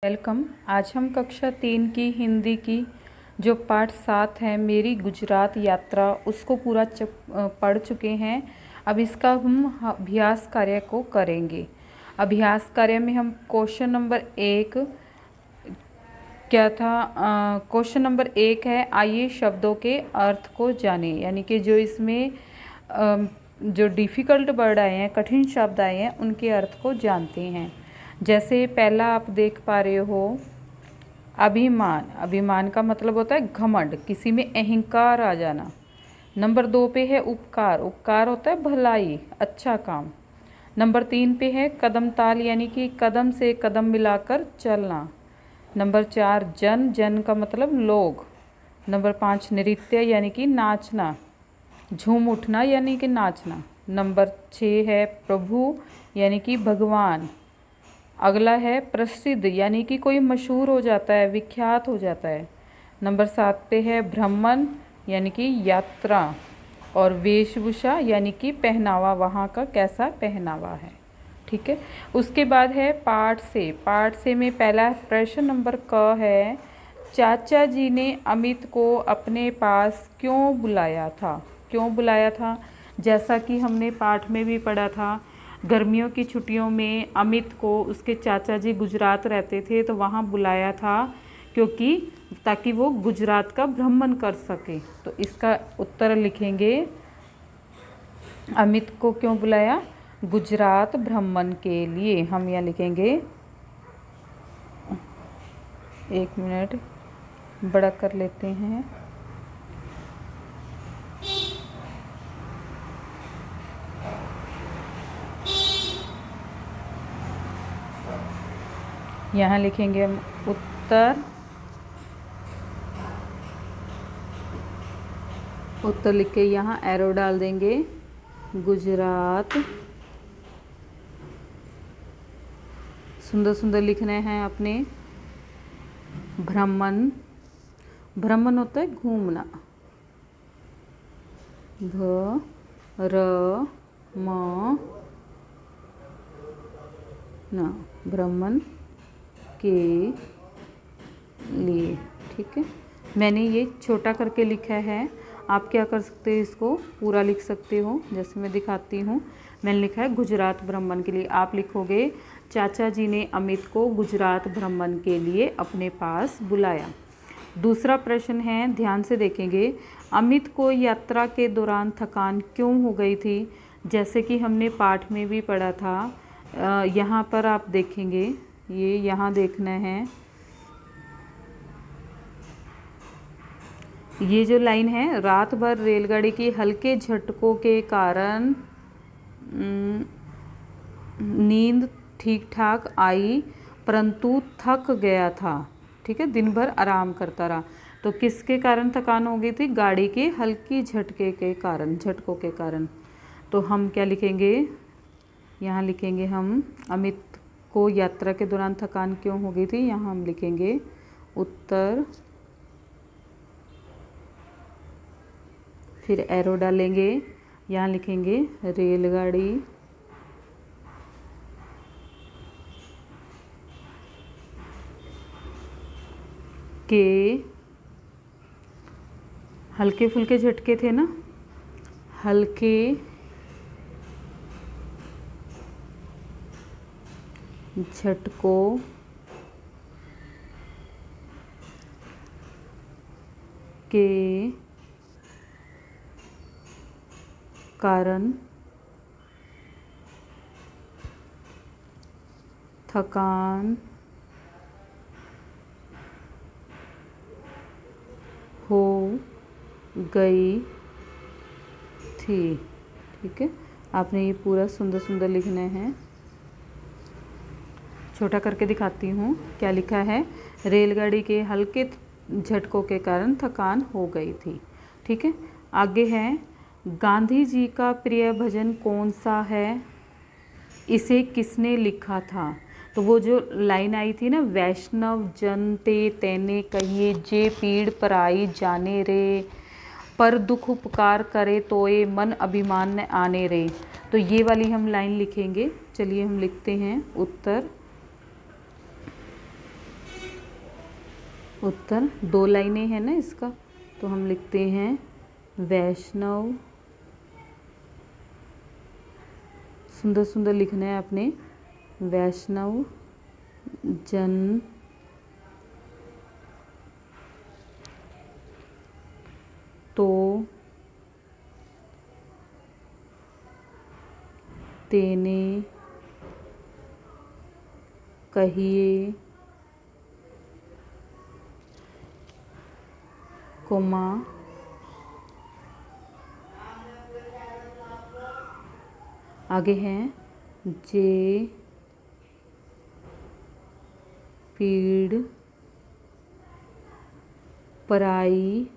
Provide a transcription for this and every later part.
Welcome. आज हम कक्षा 3 की हिंदी की जो पाठ 7 है मेरी गुजरात यात्रा उसको पूरा पढ़ चुके हैं। अब इसका हम अभ्यास कार्य को करेंगे। अभ्यास कार्य में हम क्वेश्चन नंबर 1 क्या था, क्वेश्चन नंबर 1 है आइए शब्दों के अर्थ को जाने, यानी कि जो इसमें जो डिफ़िकल्ट वर्ड आए हैं, कठिन शब्द आए हैं, उनके अर्थ को जानते हैं। जैसे पहला आप देख पा रहे हो अभिमान। अभिमान का मतलब होता है घमंड, किसी में अहंकार आ जाना। नंबर 2 पे है उपकार। उपकार होता है भलाई, अच्छा काम। नंबर 3 पे है कदम ताल, यानी कि कदम से कदम मिलाकर चलना। नंबर 4 जन। जन का मतलब लोग। नंबर 5 नृत्य, यानी कि नाचना, झूम उठना यानी कि नाचना। नंबर 6 है प्रभु, यानी कि भगवान। अगला है प्रसिद्ध, यानी कि कोई मशहूर हो जाता है, विख्यात हो जाता है। नंबर 7 पे है भ्रमण, यानी कि यात्रा। और वेशभूषा, यानी कि पहनावा, वहाँ का कैसा पहनावा है। ठीक है। उसके बाद है पाठ से। पाठ से में पहला प्रश्न नंबर क है चाचा जी ने अमित को अपने पास क्यों बुलाया था। क्यों बुलाया था, जैसा कि हमने पाठ में भी पढ़ा था, गर्मियों की छुट्टियों में अमित को उसके चाचा जी गुजरात रहते थे तो वहाँ बुलाया था क्योंकि ताकि वो गुजरात का भ्रमण कर सके। तो इसका उत्तर लिखेंगे, अमित को क्यों बुलाया, गुजरात भ्रमण के लिए। हम यहाँ लिखेंगे, एक मिनट बड़ा कर लेते हैं। यहाँ लिखेंगे हम उत्तर। उत्तर लिख के यहाँ एरो डाल देंगे, गुजरात। सुंदर सुंदर लिखने हैं अपने। भ्रमण। भ्रमण होता है घूमना, भ र म न, भ्रमण के लिए। ठीक है, मैंने ये छोटा करके लिखा है, आप क्या कर सकते हो, इसको पूरा लिख सकते हो। जैसे मैं दिखाती हूँ, मैंने लिखा है गुजरात भ्रमण के लिए। आप लिखोगे चाचा जी ने अमित को गुजरात भ्रमण के लिए अपने पास बुलाया। दूसरा प्रश्न है, ध्यान से देखेंगे, अमित को यात्रा के दौरान थकान क्यों हो गई थी। जैसे कि हमने पाठ में भी पढ़ा था, यहाँ पर आप देखेंगे, ये यहाँ देखना है, ये जो लाइन है, रात भर रेलगाड़ी की हल्के झटकों के कारण नींद ठीक ठाक आई परंतु थक गया था। ठीक है, दिन भर आराम करता रहा। तो किसके कारण थकान हो गई थी, गाड़ी के हल्की झटके के कारण, झटकों के कारण। तो हम क्या लिखेंगे, यहाँ लिखेंगे हम अमित को यात्रा के दौरान थकान क्यों हो गई थी, यहाँ हम लिखेंगे उत्तर। फिर एरो डालेंगे, यहाँ लिखेंगे रेलगाड़ी के हल्के फुल्के झटके थे ना, हल्के झटकों के कारण थकान हो गई थी। ठीक है, आपने ये पूरा सुंदर सुंदर लिखना है। छोटा करके दिखाती हूँ, क्या लिखा है, रेलगाड़ी के हल्के झटकों के कारण थकान हो गई थी। ठीक है, आगे है, गांधी जी का प्रिय भजन कौन सा है, इसे किसने लिखा था। तो वो जो लाइन आई थी ना, वैष्णव जन ते तेने कहिए जे पीड़ पराई जाने रे, पर दुख उपकार करे तोए मन अभिमान न आने रे। तो ये वाली हम लाइन लिखेंगे। चलिए हम लिखते हैं उत्तर। उत्तर। 2 लाइनें हैं ना इसका, तो हम लिखते हैं वैष्णव। सुंदर सुंदर लिखना है आपने। वैष्णव जन तो तेने कहिए कोमा आगे हैं जे पीड़ पराई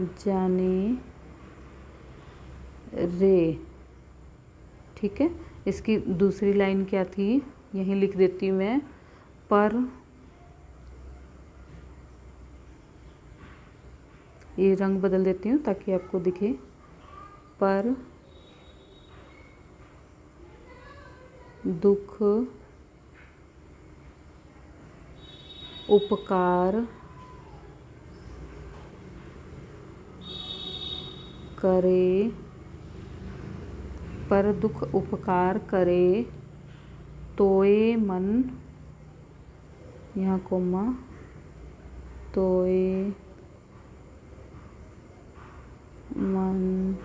जाने रे। ठीक है, इसकी दूसरी लाइन क्या थी, यहीं लिख देती हूँ मैं। पर, ये रंग बदल देती हूँ ताकि आपको दिखे। पर दुख उपकार करे, पर दुख उपकार करे तोए मन, यहाँ कोमा, तोए मन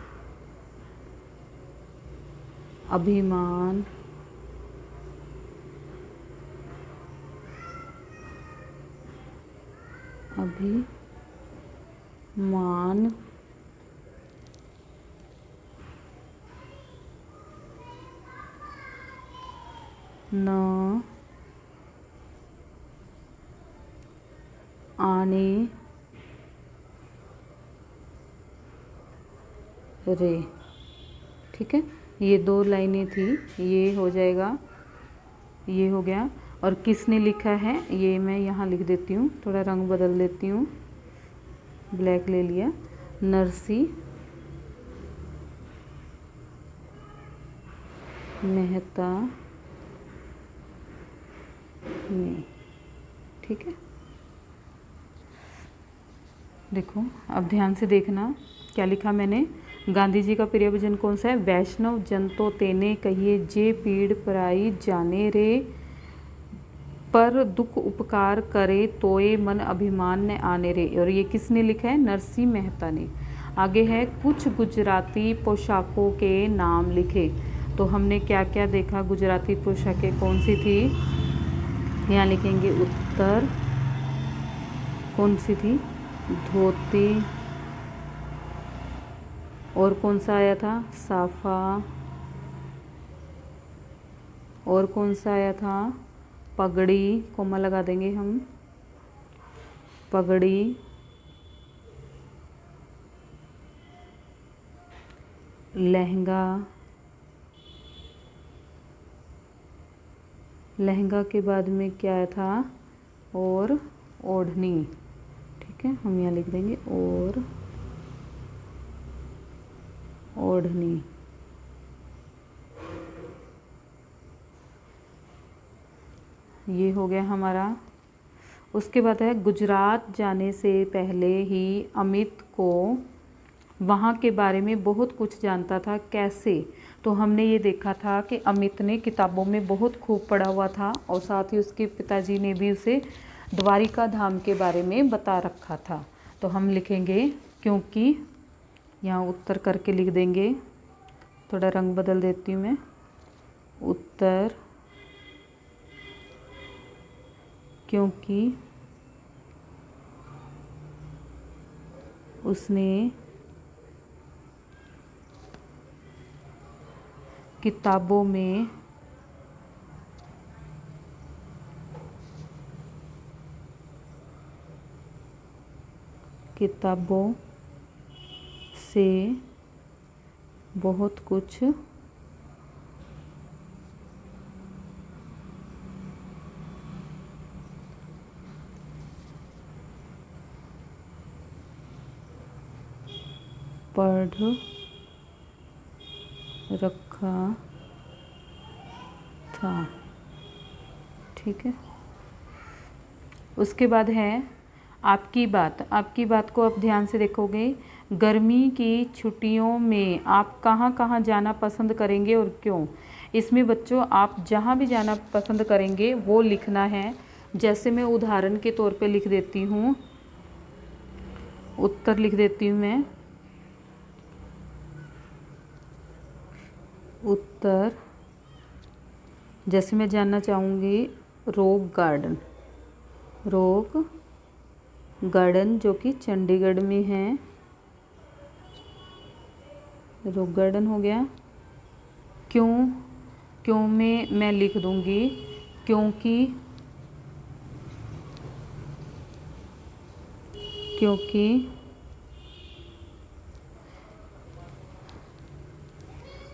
अभिमान अभिमान न आने रे। ठीक है, ये 2 लाइनें थी, ये हो जाएगा, ये हो गया। और किसने लिखा है ये मैं यहाँ लिख देती हूँ, थोड़ा रंग बदल देती हूँ, ब्लैक ले लिया। नरसी मेहता ने। ठीक है, देखो अब ध्यान से देखना क्या लिखा मैंने। गांधी जी का प्रिय भजन कौन सा है? वैष्णव जन तो तेने कहिए जे पीड़ पराई जाने रे, पर दुख उपकार करे तोए मन अभिमान न आने रे। और ये किसने लिखा है? नरसिंह मेहता ने। आगे है कुछ गुजराती पोशाकों के नाम लिखे। तो हमने क्या क्या देखा, गुजराती पोशाकें कौन सी थी, यहाँ लिखेंगे उत्तर। कौन सी थी? धोती। और कौन सा आया था? साफा। और कौन सा आया था? पगड़ी, कोमा लगा देंगे हम, पगड़ी। लहंगा, लहंगा के बाद में क्या आया था? और ओढ़नी। ठीक है, हम यहाँ लिख देंगे और ओढ़नी। ये हो गया हमारा। उसके बाद है गुजरात जाने से पहले ही अमित को वहाँ के बारे में बहुत कुछ जानता था। कैसे? तो हमने ये देखा था कि अमित ने किताबों में बहुत खूब पढ़ा हुआ था और साथ ही उसके पिताजी ने भी उसे द्वारिका धाम के बारे में बता रखा था। तो हम लिखेंगे क्योंकि, यहाँ उत्तर करके लिख देंगे, थोड़ा रंग बदल देती हूँ मैं, उत्तर क्योंकि उसने किताबों में से बहुत कुछ पढ़ रखा था। ठीक है, उसके बाद है आपकी बात। आपकी बात को आप ध्यान से देखोगे। गर्मी की छुट्टियों में आप कहाँ कहाँ जाना पसंद करेंगे और क्यों। इसमें बच्चों आप जहाँ भी जाना पसंद करेंगे वो लिखना है। जैसे मैं उदाहरण के तौर पे लिख देती हूँ, उत्तर लिख देती हूँ मैं। उत्तर, जैसे मैं जानना चाहूँगी रॉक गार्डन। रॉक गार्डन जो कि चंडीगढ़ में है। रॉक गार्डन हो गया। क्यों, क्यों में मैं लिख दूँगी क्योंकि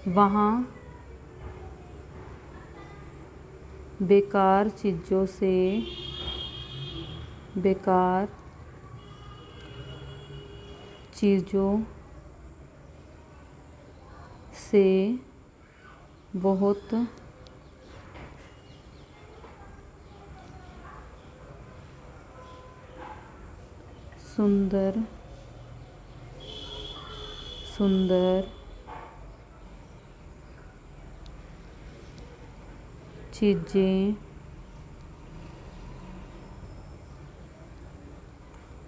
वहाँ बेकार चीज़ों से बहुत सुंदर चीज़ें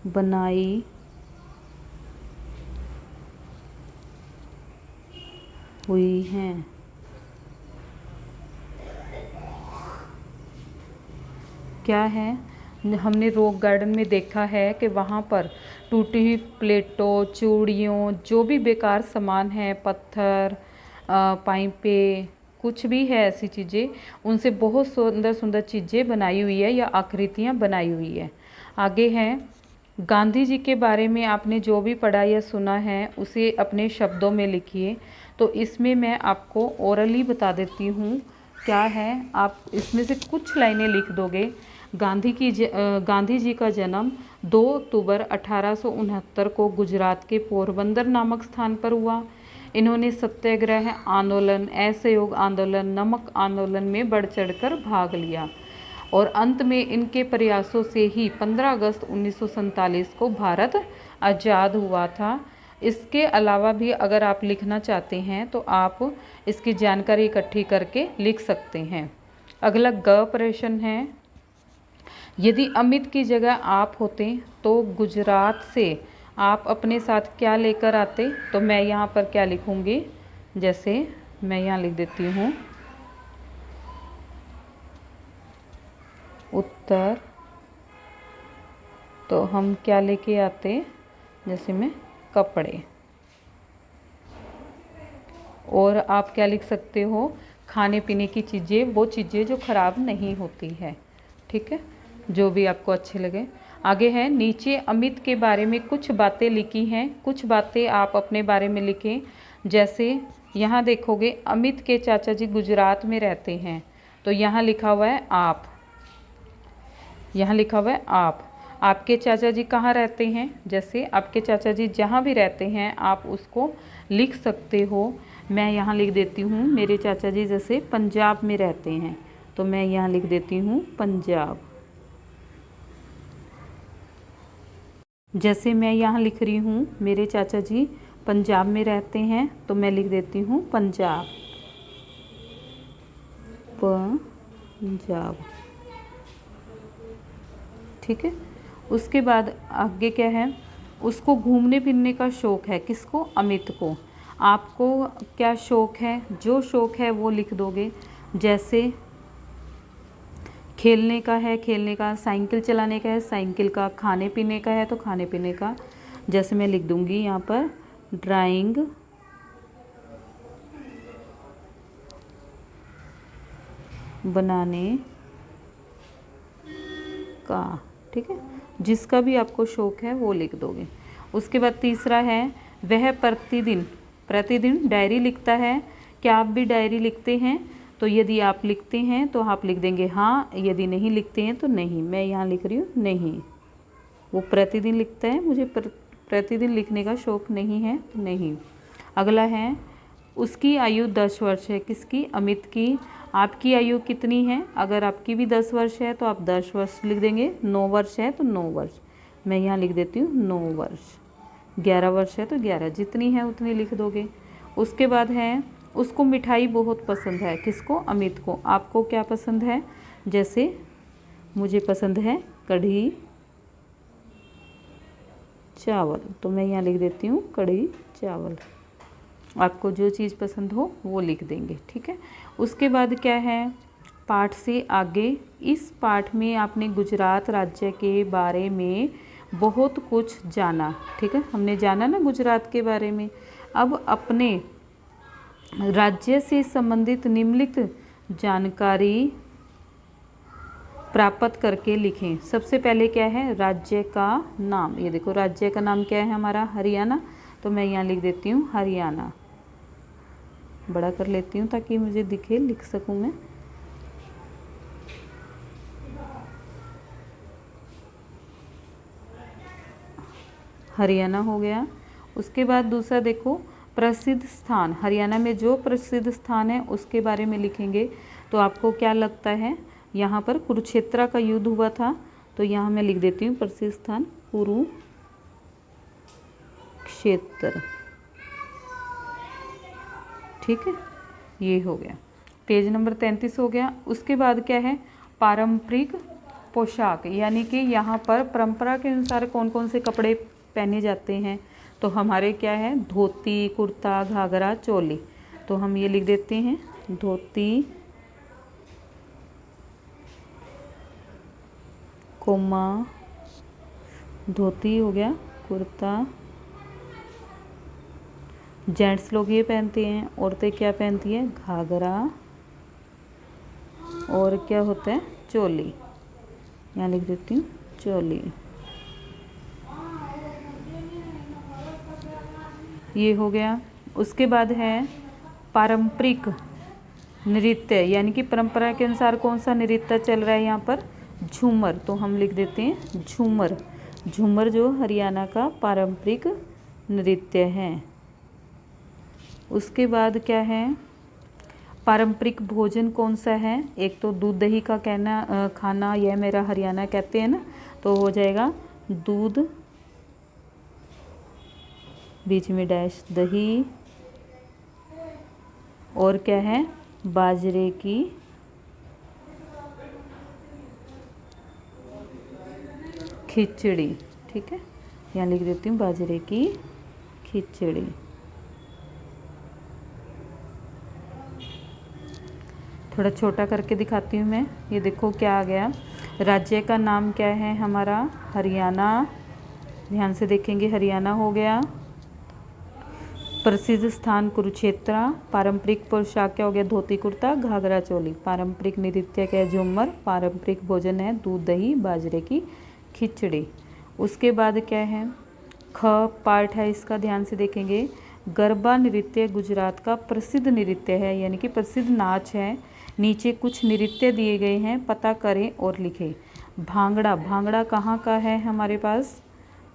बनाई हुई हैं। क्या है, हमने रॉक गार्डन में देखा है कि वहाँ पर टूटी हुई प्लेटों, चूड़ियों, जो भी बेकार सामान है, पत्थर, पाइपें, कुछ भी है ऐसी चीज़ें, उनसे बहुत सुंदर सुंदर चीज़ें बनाई हुई है या आकृतियाँ बनाई हुई है। आगे है गांधी जी के बारे में आपने जो भी पढ़ा या सुना है उसे अपने शब्दों में लिखिए। तो इसमें मैं आपको ओरली बता देती हूँ क्या है, आप इसमें से कुछ लाइनें लिख दोगे। गांधी जी का जन्म 2 अक्टूबर 1869 को गुजरात के पोरबंदर नामक स्थान पर हुआ। इन्होंने सत्याग्रह आंदोलन, असहयोग आंदोलन, नमक आंदोलन में बढ़ चढ़कर भाग लिया और अंत में इनके प्रयासों से ही 15 अगस्त 1947 को भारत आज़ाद हुआ था। इसके अलावा भी अगर आप लिखना चाहते हैं तो आप इसकी जानकारी इकट्ठी करके लिख सकते हैं। अगला ग प्रश्न है, यदि अमित की जगह आप होते तो गुजरात से आप अपने साथ क्या लेकर आते। तो मैं यहाँ पर क्या लिखूँगी, जैसे मैं यहाँ लिख देती हूँ उत्तर, तो हम क्या लेके आते, जैसे में कपड़े। और आप क्या लिख सकते हो, खाने पीने की चीज़ें, वो चीज़ें जो ख़राब नहीं होती है। ठीक है, जो भी आपको अच्छे लगे। आगे है, नीचे अमित के बारे में कुछ बातें लिखी हैं, कुछ बातें आप अपने बारे में लिखें। जैसे यहाँ देखोगे अमित के चाचा जी गुजरात में रहते हैं, तो यहाँ लिखा हुआ है आप। यहाँ लिखा हुआ है आप। आपके चाचा जी कहाँ रहते हैं, जैसे आपके चाचा जी जहाँ भी रहते हैं आप उसको लिख सकते हो। मैं यहाँ लिख देती हूँ मेरे चाचा जी जैसे पंजाब में रहते हैं, तो मैं यहाँ लिख देती हूँ पंजाब। जैसे मैं यहाँ लिख रही हूँ मेरे चाचा जी पंजाब में रहते हैं, तो मैं लिख देती हूँ पंजाब। पंजाब, ठीक है। उसके बाद आगे क्या है, उसको घूमने फिरने का शौक़ है, किसको, अमित को। आपको क्या शौक़ है, जो शौक़ है वो लिख दोगे। जैसे खेलने का है, खेलने का, साइकिल चलाने का है, साइकिल का, खाने पीने का है तो खाने पीने का। जैसे मैं लिख दूँगी यहाँ पर ड्राइंग बनाने का, ठीक है। जिसका भी आपको शौक़ है वो लिख दोगे। उसके बाद तीसरा है, वह प्रतिदिन डायरी लिखता है। क्या आप भी डायरी लिखते हैं, तो यदि आप लिखते हैं तो आप लिख देंगे हाँ, यदि नहीं लिखते हैं तो नहीं। मैं यहाँ लिख रही हूँ नहीं, वो प्रतिदिन लिखता है, मुझे प्रतिदिन लिखने का शौक़ नहीं है, तो नहीं। अगला है, उसकी आयु 10 वर्ष है। किसकी? अमित की। आपकी आयु कितनी है? अगर आपकी भी 10 वर्ष है तो आप 10 वर्ष लिख देंगे। 9 वर्ष है तो 9 वर्ष, मैं यहाँ लिख देती हूँ 9 वर्ष। 11 वर्ष है तो 11, जितनी है उतनी लिख दोगे। उसके बाद है उसको मिठाई बहुत पसंद है। किसको? अमित को। आपको क्या पसंद है? जैसे मुझे पसंद है कढ़ी चावल, तो मैं यहाँ लिख देती हूँ कढ़ी चावल। आपको जो चीज़ पसंद हो वो लिख देंगे, ठीक है। उसके बाद क्या है, पाठ से आगे। इस पाठ में आपने गुजरात राज्य के बारे में बहुत कुछ जाना, ठीक है। हमने जाना ना गुजरात के बारे में। अब अपने राज्य से संबंधित निम्नलिखित जानकारी प्राप्त करके लिखें। सबसे पहले क्या है? राज्य का नाम। ये देखो राज्य का नाम क्या है हमारा? हरियाणा, तो मैं यहाँ लिख देती हूँ हरियाणा। बड़ा कर लेती हूँ ताकि मुझे दिखे, लिख सकूँ मैं। हरियाणा हो गया। उसके बाद दूसरा देखो, प्रसिद्ध स्थान। हरियाणा में जो प्रसिद्ध स्थान है उसके बारे में लिखेंगे। तो आपको क्या लगता है? यहाँ पर कुरुक्षेत्र का युद्ध हुआ था, तो यहाँ मैं लिख देती हूँ प्रसिद्ध स्थान कुरुक्षेत्र, ठीक है। ये हो गया, पेज नंबर 33 हो गया। उसके बाद क्या है? पारंपरिक पोशाक, यानी कि यहाँ पर परंपरा के अनुसार कौन कौन से कपड़े पहने जाते हैं। तो हमारे क्या है? धोती, कुर्ता, घाघरा, चोली। तो हम ये लिख देते हैं धोती, कोमा, धोती हो गया, कुर्ता। जेंट्स लोग ये पहनते हैं। औरतें क्या पहनती हैं? घाघरा, और क्या होता है? चोली। यहाँ लिख देती हूँ चोली। ये हो गया। उसके बाद है पारंपरिक नृत्य, यानी कि परंपरा के अनुसार कौन सा नृत्य चल रहा है यहाँ पर? झूमर। तो हम लिख देते हैं झूमर। झूमर जो हरियाणा का पारंपरिक नृत्य है। उसके बाद क्या है? पारंपरिक भोजन कौन सा है? एक तो दूध दही का खाना, यह मेरा हरियाणा कहते हैं ना, तो हो जाएगा दूध, बीच में डैश, दही, और क्या है? बाजरे की खिचड़ी, ठीक है। यहाँ लिख देती हूँ बाजरे की खिचड़ी। थोड़ा छोटा करके दिखाती हूँ मैं। ये देखो क्या आ गया। राज्य का नाम क्या है हमारा? हरियाणा। ध्यान से देखेंगे, हरियाणा हो गया। प्रसिद्ध स्थान कुरुक्षेत्र। पारंपरिक पोशाक क्या हो गया? धोती, कुर्ता, घाघरा, चोली। पारंपरिक नृत्य क्या है? झूमर। पारंपरिक भोजन है दूध, दही, बाजरे की खिचड़ी। उसके बाद क्या है? ख पार्ट है इसका, ध्यान से देखेंगे। गरबा नृत्य गुजरात का प्रसिद्ध नृत्य है, यानी कि प्रसिद्ध नाच है। नीचे कुछ नृत्य दिए गए हैं, पता करें और लिखें। भांगड़ा, भांगड़ा कहाँ का है हमारे पास?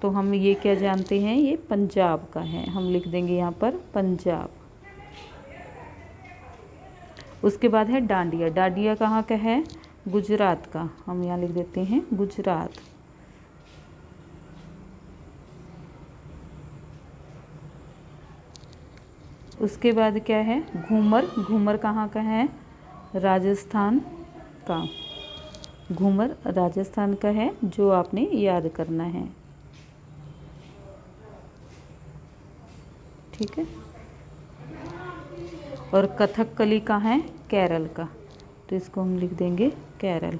तो हम ये क्या जानते हैं? ये पंजाब का है। हम लिख देंगे यहाँ पर पंजाब। उसके बाद है डांडिया। डांडिया कहाँ का है? गुजरात का। हम यहाँ लिख देते हैं गुजरात। उसके बाद क्या है? घूमर। घूमर कहाँ का है? राजस्थान का। घूमर राजस्थान का है, जो आपने याद करना है, ठीक है। और कथकली का है? केरल का। तो इसको हम लिख देंगे केरल।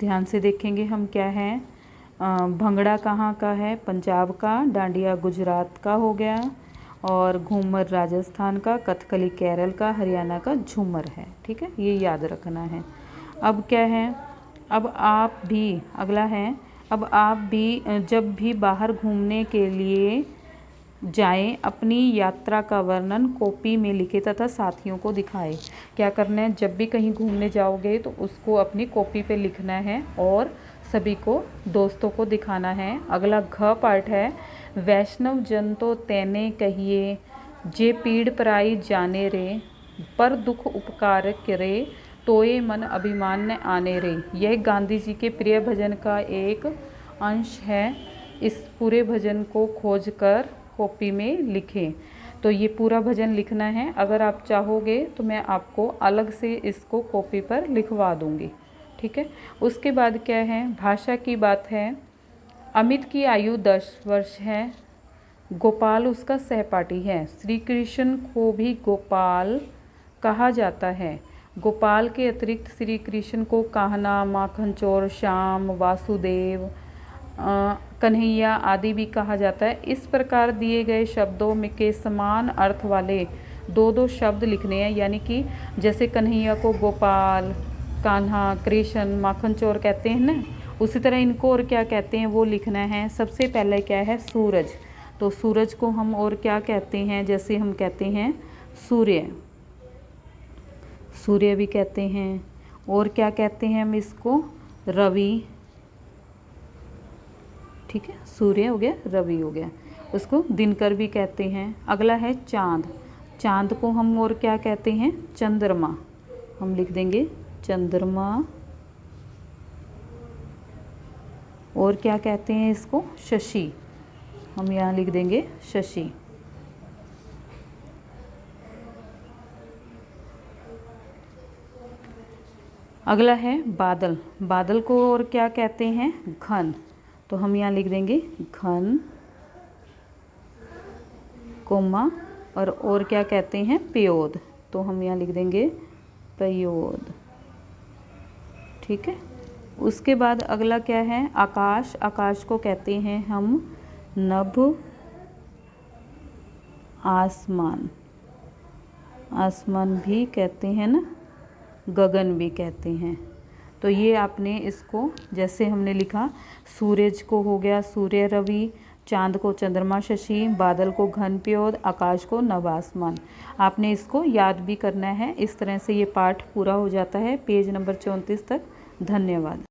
ध्यान से देखेंगे हम क्या है। भंगड़ा कहाँ का है? पंजाब का। डांडिया गुजरात का हो गया, और घूमर राजस्थान का। कथकली केरल का। हरियाणा का झूमर है, ठीक है। ये याद रखना है। अब क्या है? अब आप भी, अगला है, अब आप भी जब भी बाहर घूमने के लिए जाएं, अपनी यात्रा का वर्णन कॉपी में लिखें तथा साथियों को दिखाएं। क्या करना है? जब भी कहीं घूमने जाओगे तो उसको अपनी कॉपी पे लिखना है और सभी को दोस्तों को दिखाना है। अगला घ पार्ट है, वैष्णव जन तो तेने कहिए, जे पीड़ पराई जाने रे, पर दुख उपकार करे, तोये मन अभिमान न आने रे। यह गांधी जी के प्रिय भजन का एक अंश है। इस पूरे भजन को खोजकर कॉपी में लिखें। तो ये पूरा भजन लिखना है। अगर आप चाहोगे तो मैं आपको अलग से इसको कॉपी पर लिखवा दूंगी, ठीक है। उसके बाद क्या है, भाषा की बात है। अमित की आयु 10 वर्ष है। गोपाल उसका सहपाठी है। श्री कृष्ण को भी गोपाल कहा जाता है। गोपाल के अतिरिक्त श्री कृष्ण को कान्हा, माखन चोर, श्याम, वासुदेव, कन्हैया आदि भी कहा जाता है। इस प्रकार दिए गए शब्दों में के समान अर्थ वाले दो दो शब्द लिखने हैं, यानी कि जैसे कन्हैया को गोपाल, कान्हा, कृष्ण, माखन चोर कहते हैं ना, उसी तरह इनको और क्या कहते हैं वो लिखना है। सबसे पहले क्या है, सूरज। तो सूरज को हम और क्या कहते हैं, जैसे हम कहते हैं सूर्य, सूर्य भी कहते हैं। और क्या कहते हैं हम इसको, रवि, ठीक है। सूर्य हो गया, रवि हो गया, उसको दिनकर भी कहते हैं। अगला है चांद। चांद को हम और क्या कहते हैं, चंद्रमा। हम लिख देंगे चंद्रमा। और क्या कहते हैं इसको, शशि। हम यहाँ लिख देंगे शशि। अगला है बादल। बादल को और क्या कहते हैं, घन। तो हम यहाँ लिख देंगे घन, कोमा, और क्या कहते हैं, पयोद। तो हम यहाँ लिख देंगे पयोद, ठीक है। उसके बाद अगला क्या है, आकाश। आकाश को कहते हैं हम नभ, आसमान। आसमान भी कहते हैं ना, गगन भी कहते हैं। तो ये आपने इसको जैसे हमने लिखा, सूरज को हो गया सूर्य, रवि, चांद को चंद्रमा, शशि, बादल को घन, पयोद, आकाश को नभ, आसमान। आपने इसको याद भी करना है। इस तरह से ये पाठ पूरा हो जाता है पेज नंबर 34 तक। धन्यवाद।